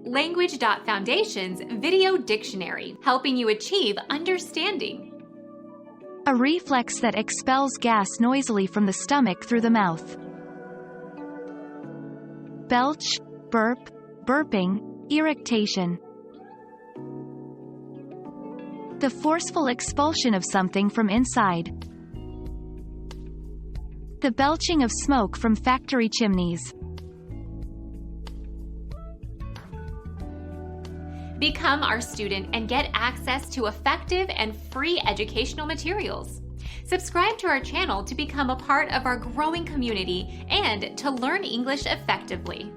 Language.Foundation's Video Dictionary, helping you achieve understanding. A reflex that expels gas noisily from the stomach through the mouth. Belch, burp, burping, eructation. The forceful expulsion of something from inside. The belching of smoke from factory chimneys. Become our student and get access to effective and free educational materials. Subscribe to our channel to become a part of our growing community and to learn English effectively.